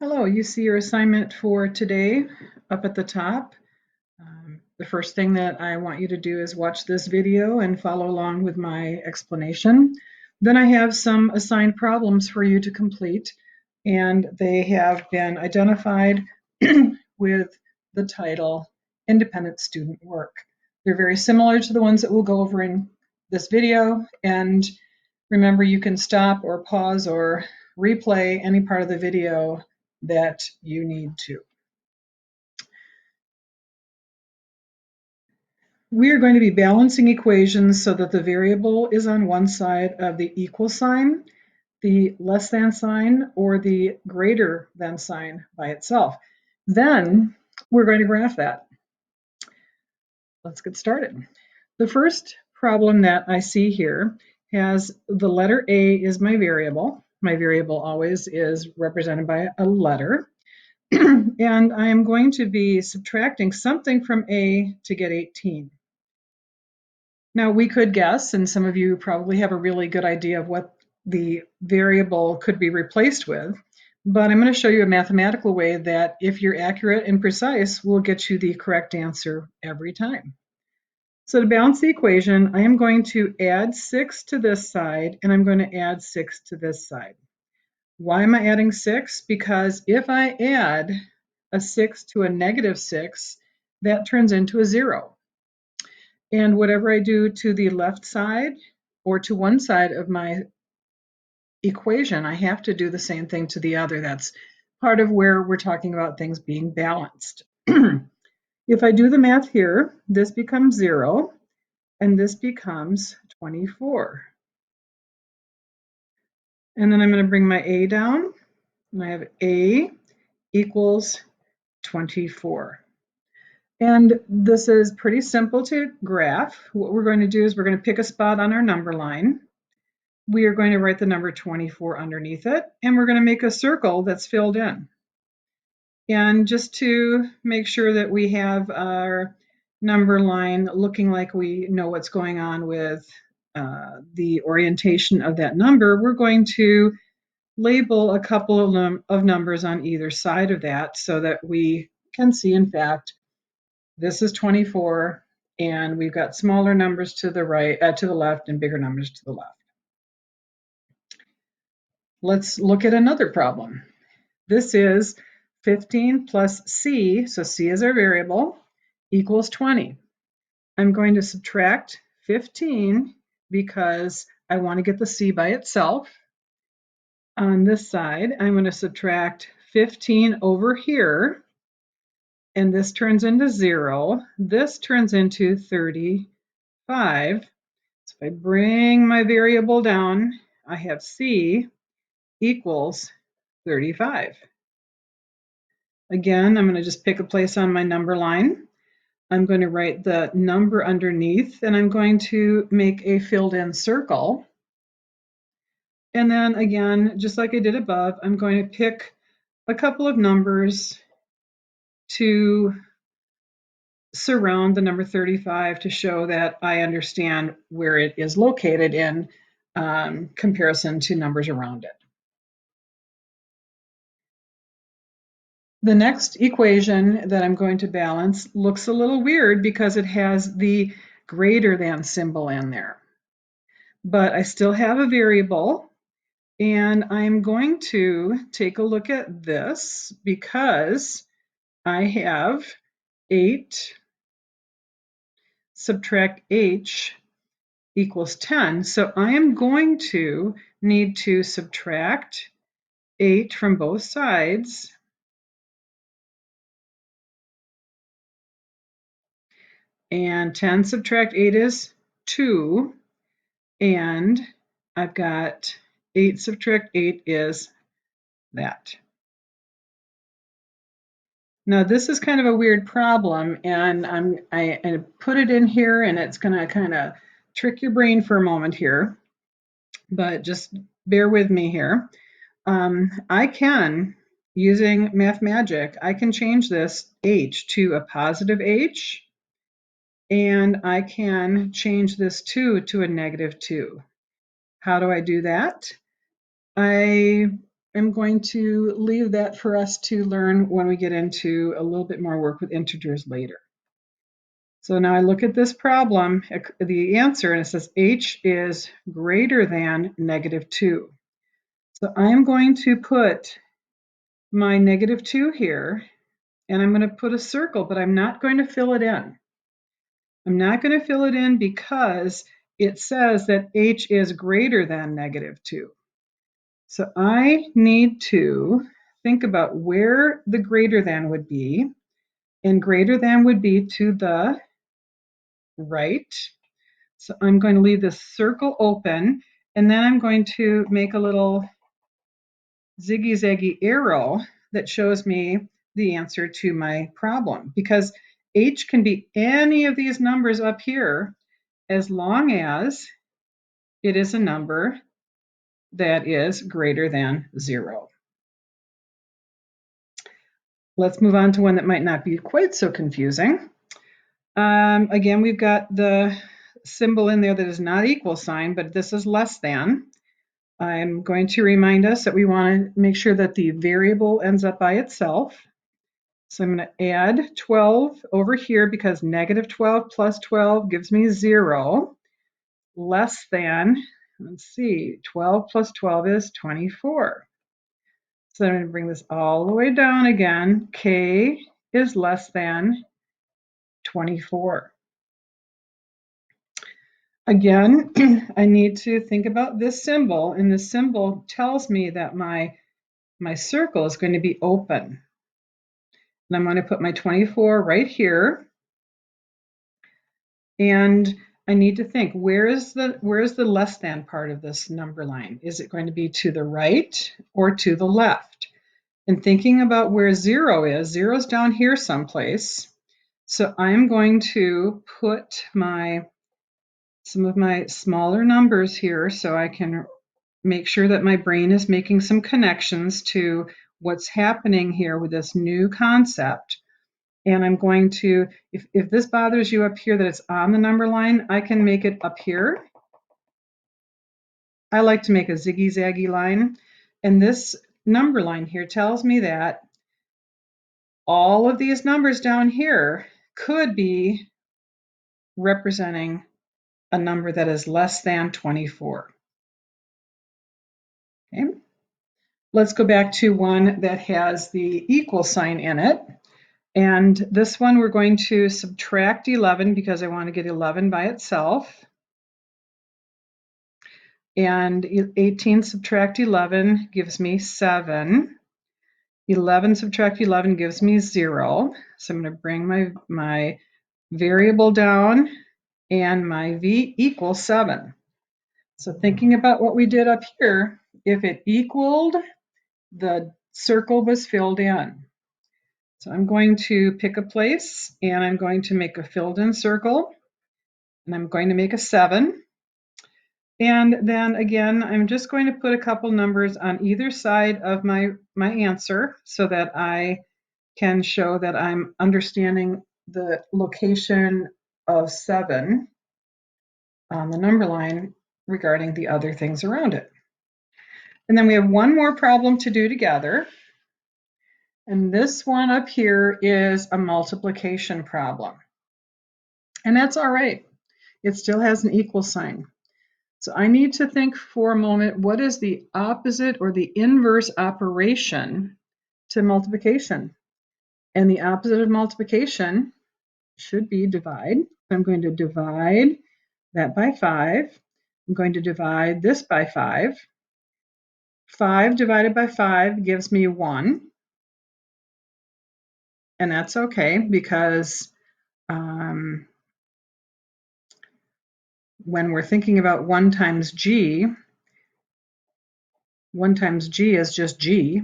Hello, you see your assignment for today up at the top. The first thing that I want you to do is watch this video and follow along with my explanation. Then I have some assigned problems for you to complete, and they have been identified with the title Independent Student Work. They're very similar to the ones that we'll go over in this video, and remember you can stop or pause or replay any part of the video that you need to. We are going to be balancing equations so that the variable is on one side of the equal sign, the less than sign, or the greater than sign by itself. Then we're going to graph that. Let's get started. The first problem that I see here has the letter A is my variable. My variable always is represented by a letter. And I am going to be subtracting something from A to get 18. Now we could guess, and some of you probably have a really good idea of what the variable could be replaced with, but I'm going to show you a mathematical way that if you're accurate and precise, will get you the correct answer every time. So to balance the equation, I am going to add 6 to this side, and I'm going to add 6 to this side. Why am I adding 6? Because if I add a 6 to a negative 6, that turns into a 0. And whatever I do to the left side or to one side of my equation, I have to do the same thing to the other. That's part of where we're talking about things being balanced. If I do the math here, this becomes 0, and this becomes 24. And then I'm going to bring my A down, and I have A equals 24. And this is pretty simple to graph. What we're going to do is we're going to pick a spot on our number line. We are going to write the number 24 underneath it, and we're going to make a circle that's filled in. And just to make sure that we have our number line looking like we know what's going on with the orientation of that number, we're going to label a couple of numbers on either side of that so that we can see, in fact, this is 24, and we've got smaller numbers to the right, to the left, and bigger numbers to the left. Let's look at another problem. This is 15 plus C, so C is our variable, equals 20. I'm going to subtract 15 because I want to get the C by itself. On this side, I'm going to subtract 15 over here, and this turns into 0. This turns into 35. So if I bring my variable down, I have C equals 35. Again, I'm going to just pick a place on my number line. I'm going to write the number underneath, and I'm going to make a filled in circle. And then again, just like I did above, I'm going to pick a couple of numbers to surround the number 35 to show that I understand where it is located in comparison to numbers around it. The next equation that I'm going to balance looks a little weird because it has the greater than symbol in there. But I still have a variable, and I'm going to take a look at this because I have 8 subtract h equals 10. So I am going to need to subtract 8 from both sides. And 10 subtract 8 is 2. And I've got 8 subtract 8 is that. Now this is kind of a weird problem, and I put it in here, and it's going to kind of trick your brain for a moment here, but just bear with me here. I can, using math magic, I can change this h to a positive h, and I can change this 2 to a negative 2. How do I do that? I I'm going to leave that for us to learn when we get into a little bit more work with integers later. So now I look at this problem, the answer, and it says h is greater than -2. So I'm going to put my -2 here, and I'm going to put a circle, but I'm not going to fill it in. I'm not going to fill it in because it says that h is greater than -2. So I need to think about where the greater than would be, and greater than would be to the right. So I'm going to leave this circle open, and then I'm going to make a little ziggy-zaggy arrow that shows me the answer to my problem, because h can be any of these numbers up here as long as it is a number that is greater than 0. Let's move on to one that might not be quite so confusing. Again, we've got the symbol in there that is not equal sign, but this is less than. I'm going to remind us that we want to make sure that the variable ends up by itself. So I'm going to add 12 over here because -12 plus 12 gives me 0. Less than, let's see, 12 plus 12 is 24. So I'm going to bring this all the way down again. K is less than 24. Again, I need to think about this symbol, and this symbol tells me that my circle is going to be open. And I'm going to put my 24 right here. And I need to think, where is the less than part of this number line? Is it going to be to the right or to the left? And thinking about where 0 is, 0 is down here someplace. So I'm going to put some of my smaller numbers here so I can make sure that my brain is making some connections to what's happening here with this new concept. And I'm going to, if this bothers you up here that it's on the number line, I can make it up here. I like to make a ziggy-zaggy line. And this number line here tells me that all of these numbers down here could be representing a number that is less than 24. Okay. Let's go back to one that has the equal sign in it. And this one we're going to subtract 11 because I want to get 11 by itself. And 18 subtract 11 gives me 7. 11 subtract 11 gives me 0. So I'm going to bring my variable down, and my v equals 7. So thinking about what we did up here, if it equaled, the circle was filled in. So I'm going to pick a place, and I'm going to make a filled in circle, and I'm going to make a 7. And then again, I'm just going to put a couple numbers on either side of my answer so that I can show that I'm understanding the location of 7 on the number line regarding the other things around it. And then we have one more problem to do together. And this one up here is a multiplication problem. And that's all right. It still has an equal sign. So I need to think for a moment, what is the opposite or the inverse operation to multiplication? And the opposite of multiplication should be divide. I'm going to divide that by 5. I'm going to divide this by 5. 5 divided by 5 gives me 1. And that's okay because when we're thinking about 1 times g, 1 times g is just g.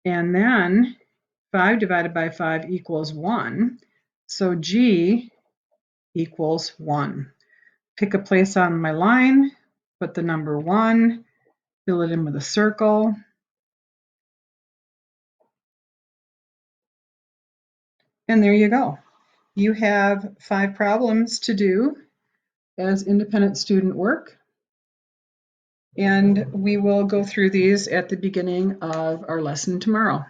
And then 5 divided by 5 equals 1. So g equals 1. Pick a place on my line, put the number 1, fill it in with a circle. And there you go. You have 5 problems to do as independent student work. And we will go through these at the beginning of our lesson tomorrow.